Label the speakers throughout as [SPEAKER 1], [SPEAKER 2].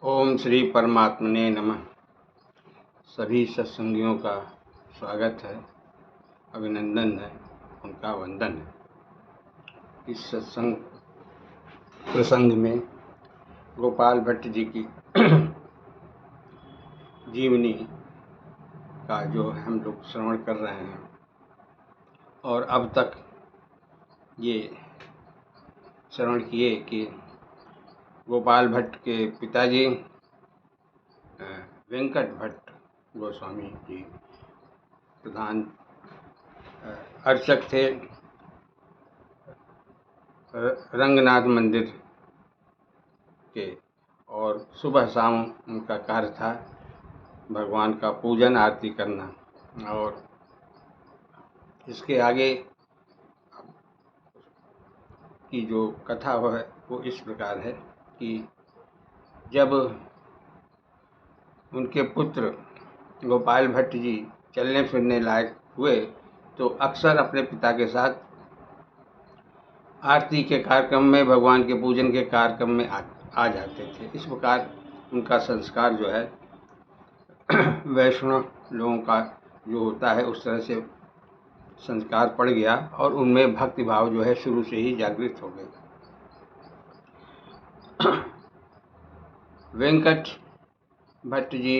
[SPEAKER 1] ओम श्री परमात्मने नमः। सभी सत्संगियों का स्वागत है, अभिनंदन है, उनका वंदन है। इस सत्संग प्रसंग में गोपाल भट्ट जी की जीवनी का जो हम लोग श्रवण कर रहे हैं और अब तक ये श्रवण किए कि गोपाल भट्ट के पिताजी वेंकट भट्ट गोस्वामी जी प्रधान अर्चक थे रंगनाथ मंदिर के, और सुबह शाम उनका कार्य था भगवान का पूजन आरती करना। और इसके आगे की जो कथा है वो इस प्रकार है कि जब उनके पुत्र गोपाल भट्ट जी चलने फिरने लायक हुए तो अक्सर अपने पिता के साथ आरती के कार्यक्रम में, भगवान के पूजन के कार्यक्रम में आ जाते थे। इस प्रकार उनका संस्कार जो है वैष्णव लोगों का जो होता है उस तरह से संस्कार पड़ गया और उनमें भक्ति भाव जो है शुरू से ही जागृत हो गई। वेंकट भट्ट जी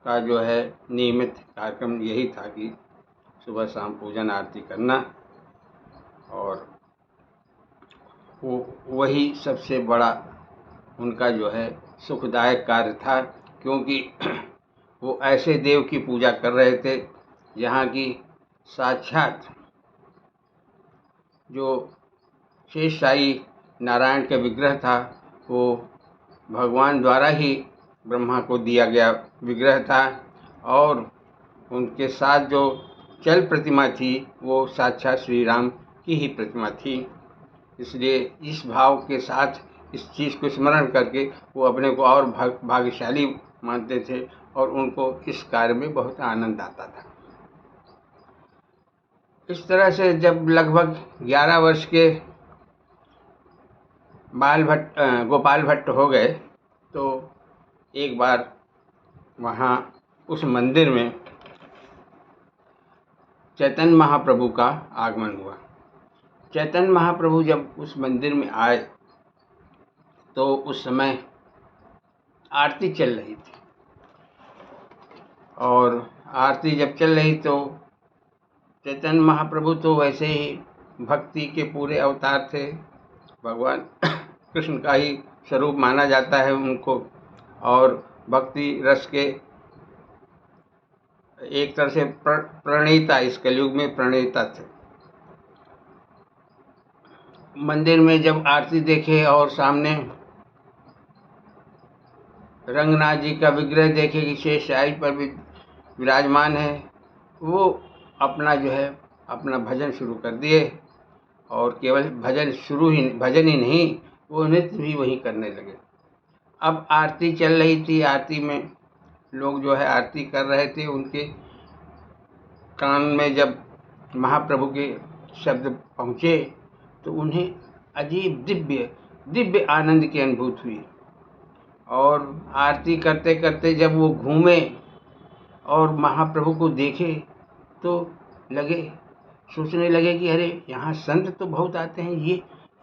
[SPEAKER 1] का जो है नियमित कार्यक्रम यही था कि सुबह शाम पूजन आरती करना, और वही सबसे बड़ा उनका जो है सुखदायक कार्य था, क्योंकि वो ऐसे देव की पूजा कर रहे थे जहाँ की साक्षात जो शेष शाही नारायण का विग्रह था वो भगवान द्वारा ही ब्रह्मा को दिया गया विग्रह था, और उनके साथ जो चल प्रतिमा थी वो साक्षात श्री राम की ही प्रतिमा थी। इसलिए इस भाव के साथ इस चीज़ को स्मरण करके वो अपने को और भाग्यशाली मानते थे और उनको इस कार्य में बहुत आनंद आता था। इस तरह से जब लगभग 11 वर्ष के गोपाल भट्ट हो गए तो एक बार वहाँ उस मंदिर में चैतन्य महाप्रभु का आगमन हुआ। चैतन्य महाप्रभु जब उस मंदिर में आए तो उस समय आरती चल रही थी, और आरती जब चल रही तो चैतन्य महाप्रभु तो वैसे ही भक्ति के पूरे अवतार थे, भगवान कृष्ण का ही स्वरूप माना जाता है उनको, और भक्ति रस के एक तरह से प्रणेता, इस कलयुग में प्रणेता थे। मंदिर में जब आरती देखे और सामने रंगनाथ जी का विग्रह देखे कि शेष शाही पर भी विराजमान है, वो अपना जो है अपना भजन शुरू कर दिए, और केवल भजन ही नहीं, वो नृत्य भी वहीं करने लगे। अब आरती चल रही थी, आरती में लोग जो है आरती कर रहे थे, उनके कान में जब महाप्रभु के शब्द पहुँचे तो उन्हें अजीब दिव्य आनंद की अनुभूति हुई। और आरती करते करते जब वो घूमे और महाप्रभु को देखे तो सोचने लगे कि अरे यहाँ संत तो बहुत आते हैं,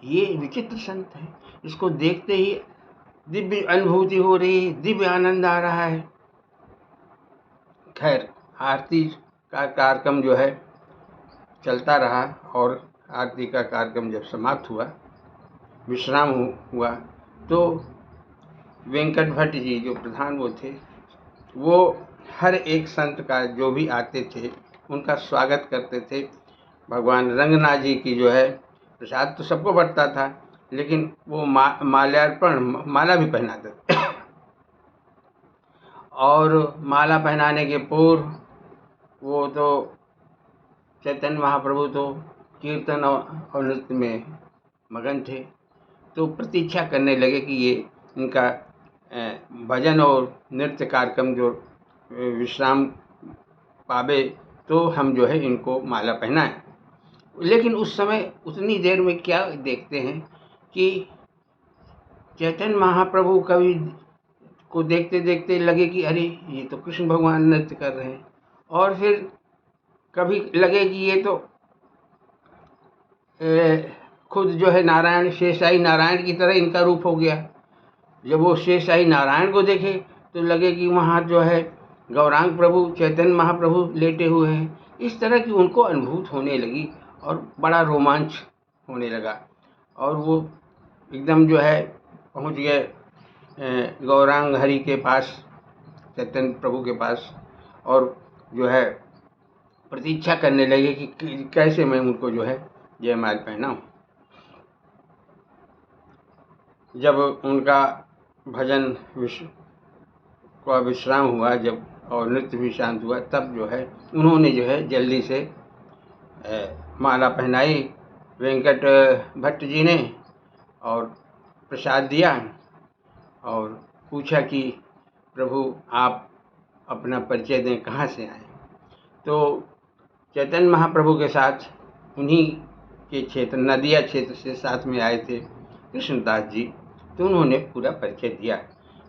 [SPEAKER 1] ये विचित्र संत है, इसको देखते ही दिव्य अनुभूति हो रही है, दिव्य आनंद आ रहा है। खैर, आरती का कार्यक्रम जो है चलता रहा, और आरती का कार्यक्रम जब समाप्त हुआ, विश्राम हुआ, तो वेंकट भट्ट जी जो प्रधान वो थे, वो हर एक संत का जो भी आते थे उनका स्वागत करते थे। भगवान रंगनाथ जी की जो है प्रसाद तो सबको बंटता था, लेकिन वो माला भी पहनाते थे। और माला पहनाने के पूर्व वो तो चैतन्य महाप्रभु तो कीर्तन और नृत्य में मगन थे, तो प्रतीक्षा करने लगे कि ये इनका भजन और नृत्य कार्यक्रम जो विश्राम पावे तो हम जो है इनको माला पहनाएं। लेकिन उस समय उतनी देर में क्या देखते हैं कि चैतन्य महाप्रभु कभी को देखते देखते लगे कि अरे ये तो कृष्ण भगवान नृत्य कर रहे हैं, और फिर कभी लगे कि ये तो खुद जो है नारायण, शेषशाही नारायण की तरह इनका रूप हो गया। जब वो शेषशाही नारायण को देखे तो लगे कि वहाँ जो है गौरांग प्रभु, चैतन्य महाप्रभु लेटे हुए हैं। इस तरह की उनको अनुभूत होने लगी और बड़ा रोमांच होने लगा, और वो एकदम जो है पहुँच गए गौरांग हरि के पास, चैतन्य प्रभु के पास, और जो है प्रतीक्षा करने लगे कि कैसे मैं उनको जो है जयमाल पहनाऊं। जब उनका भजन का विश्राम हुआ, जब और नृत्य भी शांत हुआ, तब जो है उन्होंने जो है जल्दी से माला पहनाई वेंकट भट्ट जी ने, और प्रसाद दिया और पूछा कि प्रभु आप अपना परिचय दें, कहाँ से आए। तो चैतन्य महाप्रभु के साथ उन्हीं के क्षेत्र, नदिया क्षेत्र से साथ में आए थे कृष्णदास जी। तो उन्होंने पूरा परिचय दिया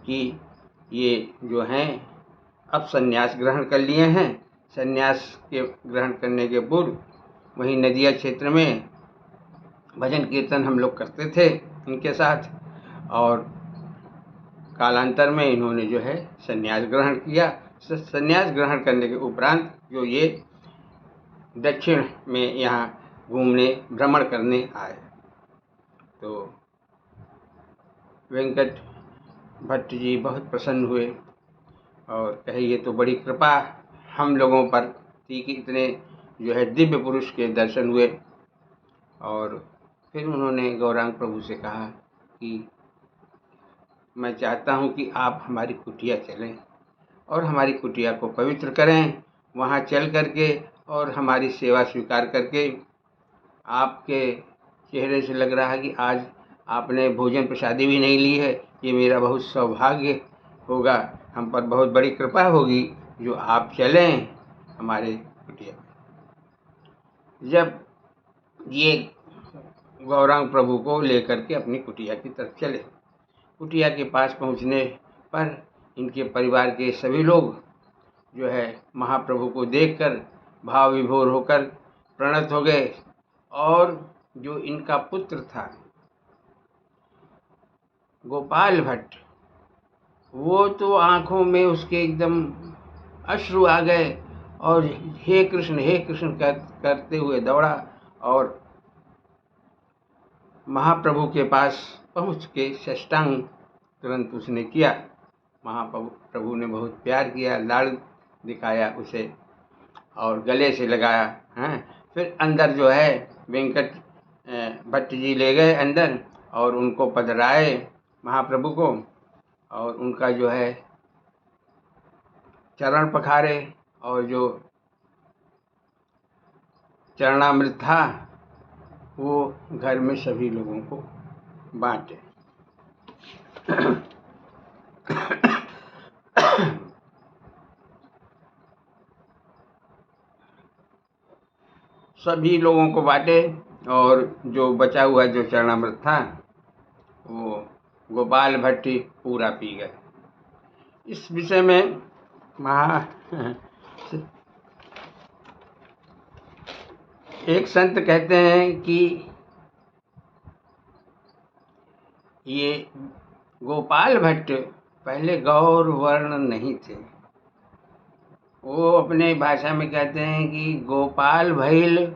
[SPEAKER 1] कि ये जो हैं अब संन्यास ग्रहण कर लिए हैं। संन्यास के ग्रहण करने के पूर्व वहीं नदिया क्षेत्र में भजन कीर्तन हम लोग करते थे इनके साथ, और कालांतर में इन्होंने जो है संन्यास ग्रहण किया। संन्यास ग्रहण करने के उपरांत जो ये दक्षिण में यहाँ घूमने, भ्रमण करने आए। तो वेंकट भट्ट जी बहुत प्रसन्न हुए और कहे ये तो बड़ी कृपा हम लोगों पर थी कि इतने जो है दिव्य पुरुष के दर्शन हुए। और फिर उन्होंने गौरांग प्रभु से कहा कि मैं चाहता हूँ कि आप हमारी कुटिया चलें और हमारी कुटिया को पवित्र करें, वहाँ चल करके और हमारी सेवा स्वीकार करके। आपके चेहरे से लग रहा है कि आज आपने भोजन प्रसादी भी नहीं ली है, ये मेरा बहुत सौभाग्य होगा, हम पर बहुत बड़ी कृपा होगी जो आप चलें हमारे कुटिया। जब ये गौरांग प्रभु को लेकर के अपनी कुटिया की तरफ चले, कुटिया के पास पहुंचने पर इनके परिवार के सभी लोग जो है महाप्रभु को देखकर भाव विभोर होकर प्रणत हो गए, और जो इनका पुत्र था गोपाल भट्ट, वो तो आंखों में उसके एकदम अश्रु आ गए और हे कृष्ण करते हुए दौड़ा और महाप्रभु के पास पहुंच के साष्टांग तुरंत उसने किया। महाप्रभु ने बहुत प्यार किया, लाड़ दिखाया उसे और गले से लगाया हैं। फिर अंदर जो है वेंकट भट्ट जी ले गए अंदर और उनको पधराए महाप्रभु को, और उनका जो है चरण पखारे और जो चरणामृत था वो घर में सभी लोगों को बांटे। सभी लोगों को बांटे और जो बचा हुआ जो चरणामृत था वो गोपाल भट्टी पूरा पी गए। इस विषय में एक संत कहते हैं कि ये गोपाल भट्ट पहले गौर वर्ण नहीं थे। वो अपने भाषा में कहते हैं कि गोपाल भइल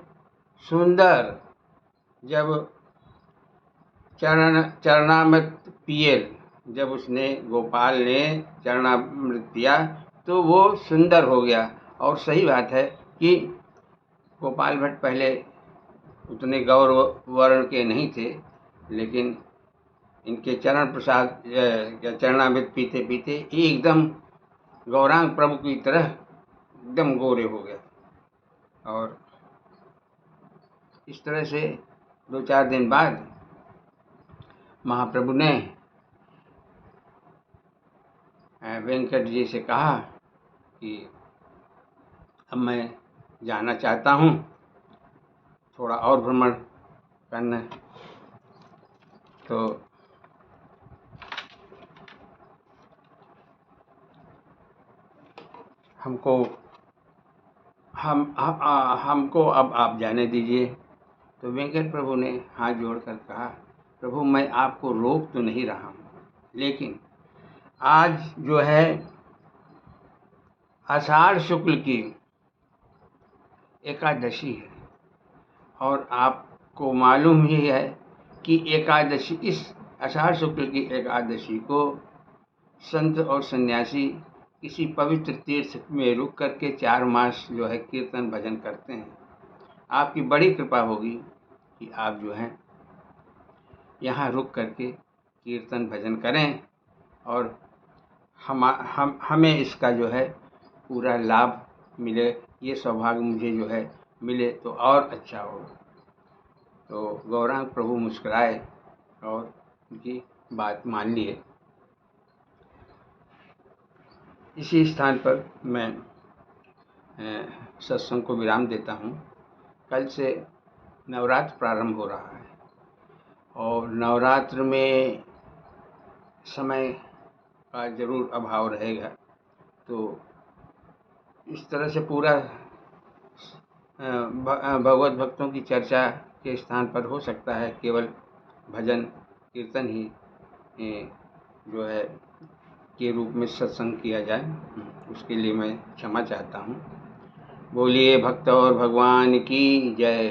[SPEAKER 1] सुंदर जब चरणामृत पियल। जब उसने गोपाल ने चरणामृत पिया तो वो सुंदर हो गया। और सही बात है कि गोपाल भट्ट पहले उतने गौर वर्ण के नहीं थे, लेकिन इनके चरण प्रसाद या चरणामृत पीते पीते एकदम गौरांग प्रभु की तरह एकदम गोरे हो गए। और इस तरह से 2-4 दिन बाद महाप्रभु ने वेंकट जी से कहा कि अब मैं जाना चाहता हूँ, थोड़ा और भ्रमण करना। तो हमको हमको अब आप जाने दीजिए। तो वेंकट प्रभु ने हाथ जोड़कर कहा, प्रभु मैं आपको रोक तो नहीं रहा हूँ, लेकिन आज जो है आषाढ़ शुक्ल की एकादशी है, और आपको मालूम ही है कि एकादशी, इस आषाढ़ शुक्ल की एकादशी को संत और सन्यासी किसी पवित्र तीर्थ में रुक करके 4 मास जो है कीर्तन भजन करते हैं। आपकी बड़ी कृपा होगी कि आप जो है यहाँ रुक करके कीर्तन भजन करें, और हमें इसका जो है पूरा लाभ मिले। ये सौभाग्य मुझे जो है मिले तो और अच्छा हो। तो गौरांग प्रभु मुस्कुराए और उनकी बात मान लिए। इसी स्थान पर मैं सत्संग को विराम देता हूँ। कल से नवरात्र प्रारंभ हो रहा है, और नवरात्र में समय का ज़रूर अभाव रहेगा। तो इस तरह से पूरा भगवत भक्तों की चर्चा के स्थान पर हो सकता है केवल भजन कीर्तन ही जो है के रूप में सत्संग किया जाए। उसके लिए मैं क्षमा चाहता हूँ। बोलिए भक्त और भगवान की जय।